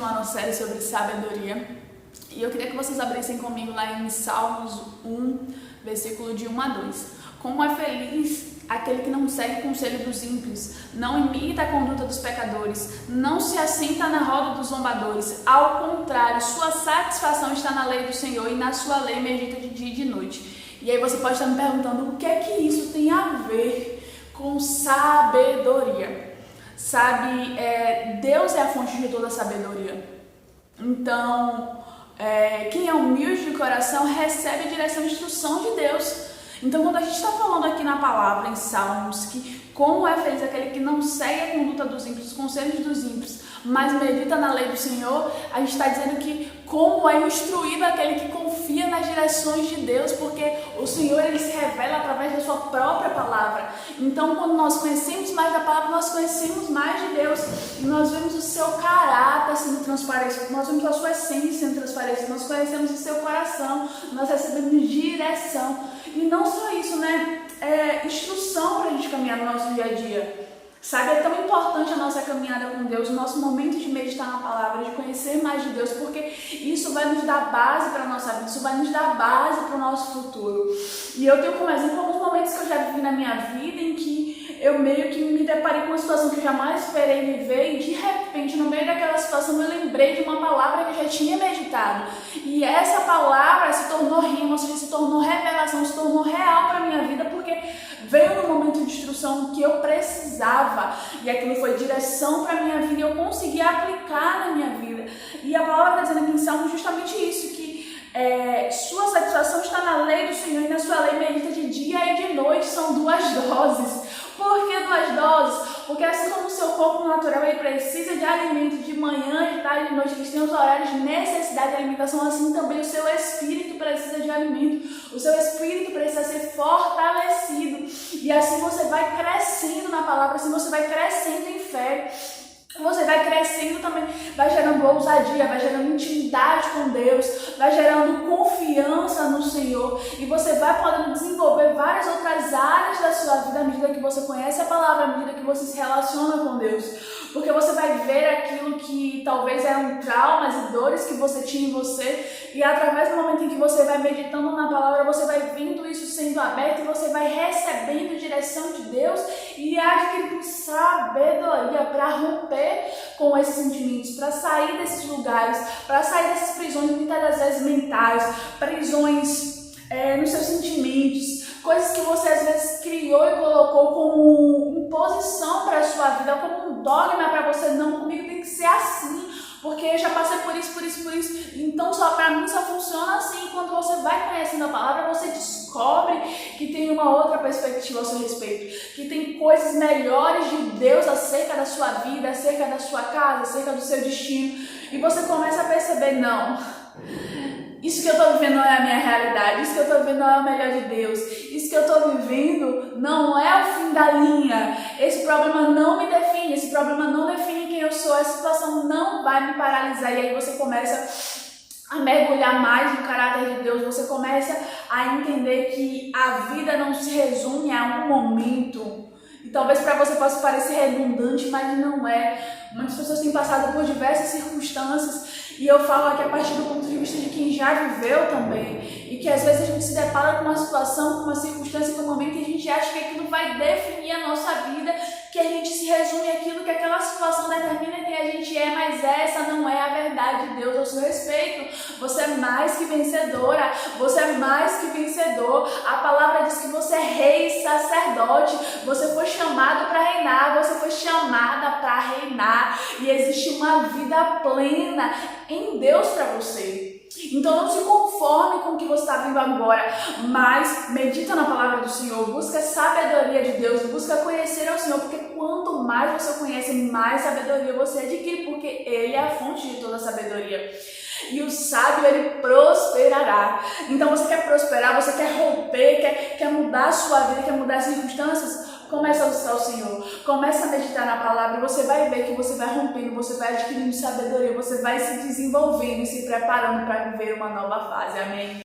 Uma série sobre sabedoria, e eu queria que vocês abrissem comigo lá em Salmos 1, versículo de 1 a 2. Como é feliz aquele que não segue o conselho dos ímpios, não imita a conduta dos pecadores, não se assenta na roda dos zombadores. Ao contrário, sua satisfação está na lei do Senhor, e na sua lei medita de dia e de noite. E aí você pode estar me perguntando, o que é que isso tem a ver com sabedoria? Sabe, Deus é a fonte de toda a sabedoria. Então, quem é humilde de coração recebe a direção e instrução de Deus. Então, quando a gente está falando aqui na palavra, em Salmos, que como é feliz aquele que não segue a conduta dos ímpios, os conselhos dos ímpios, mas medita na lei do Senhor, a gente está dizendo que como é instruído aquele que confia nas direções de Deus, porque o Senhor ele se revela através da sua própria palavra. Então, quando nós conhecemos mais da palavra, nós conhecemos mais de Deus, e nós vemos o seu caráter sendo transparecido, nós vemos a sua essência sendo transparecida, nós conhecemos o seu coração, nós recebemos direção. E não só isso, né? Instrução para a gente caminhar no nosso dia a dia. Sabe, é tão importante a nossa caminhada com Deus, o nosso momento de meditar na palavra, de conhecer mais de Deus, porque isso vai nos dar base para a nossa vida, isso vai nos dar base para o nosso futuro. E eu tenho como exemplo alguns momentos que eu já vivi na minha vida em que eu meio que me deparei com uma situação que eu jamais esperei viver, e de repente, no meio daquela situação, eu lembrei de uma palavra que eu já tinha meditado. E essa palavra se tornou rima, se tornou revelação, se tornou real para a minha vida, porque veio no momento de instrução que eu precisava, e aquilo foi direção para a minha vida, e eu consegui aplicar na minha vida. E a palavra está dizendo aqui em Salmo justamente isso, que sua satisfação está na lei do Senhor, e na sua lei medita de dia e de noite. São duas doses. Por que duas doses? Porque assim como o seu corpo natural ele precisa de alimento de manhã, de tarde e de noite, eles têm os horários de necessidade de alimentação, assim também o seu espírito precisa de alimento, o seu espírito precisa ser fortalecido, e assim você vai crescendo na palavra, assim você vai crescendo em fé. Você vai crescendo também, vai gerando ousadia, vai gerando intimidade com Deus, vai gerando confiança no Senhor, e você vai podendo desenvolver várias outras áreas da sua vida à medida que você conhece a palavra, à medida que você se relaciona com Deus. Porque você vai ver aquilo que talvez eram traumas e dores que você tinha em você, e através do momento em que você vai meditando na palavra, você vai vendo isso sendo aberto, e você vai recebendo direção de Deus e adquirindo sabedoria para romper com esses sentimentos, para sair desses lugares, para sair dessas prisões, muitas das vezes mentais, prisões nos seus sentimentos, coisas que você às vezes criou e colocou como imposição para a sua vida, como um dogma para você. Não, comigo tem que ser assim, porque eu já passei por isso, então só para mim só funciona assim. Quando você vai conhecendo a palavra, você descobre que tem uma outra perspectiva a seu respeito, que tem coisas melhores de Deus acerca da sua vida, acerca da sua casa, acerca do seu destino, e você começa a perceber, não, isso que eu estou vivendo não é a minha realidade, isso que eu estou vivendo não é o melhor de Deus, isso que eu estou vivendo não é o fim da linha, esse problema não me define, esse problema não define quem eu sou, essa situação não vai me paralisar. E aí você começa a mergulhar mais no caráter de Deus, você começa a entender que a vida não se resume a um momento. E talvez para você possa parecer redundante, mas não é. Muitas pessoas têm passado por diversas circunstâncias, e eu falo aqui a partir do ponto de vista de quem já viveu também, e que às vezes a gente se depara com uma situação, com uma circunstância, com um momento, e a gente acha que aquilo vai definir a nossa vida, que a gente se resume àquilo que aquela situação determina quem a gente é, mas essa não é a verdade de Deus ao seu respeito. Você é mais que vencedora, você é mais que vencedor. A palavra diz que você é rei e sacerdote, você foi chamado para reinar, você foi chamada para reinar, e existe uma vida plena em Deus para você. Então não se conforme com o que você está vendo agora, mas medita na palavra do Senhor, busca a sabedoria de Deus, busca conhecer ao Senhor, porque quanto mais você conhece, mais sabedoria você adquire, porque Ele é a fonte de toda a sabedoria. E o sábio, ele prosperará. Então você quer prosperar, você quer romper, quer mudar a sua vida, quer mudar as circunstâncias? Começa a buscar o Senhor, começa a meditar na palavra, e você vai ver que você vai rompendo, você vai adquirindo sabedoria, você vai se desenvolvendo e se preparando para viver uma nova fase. Amém?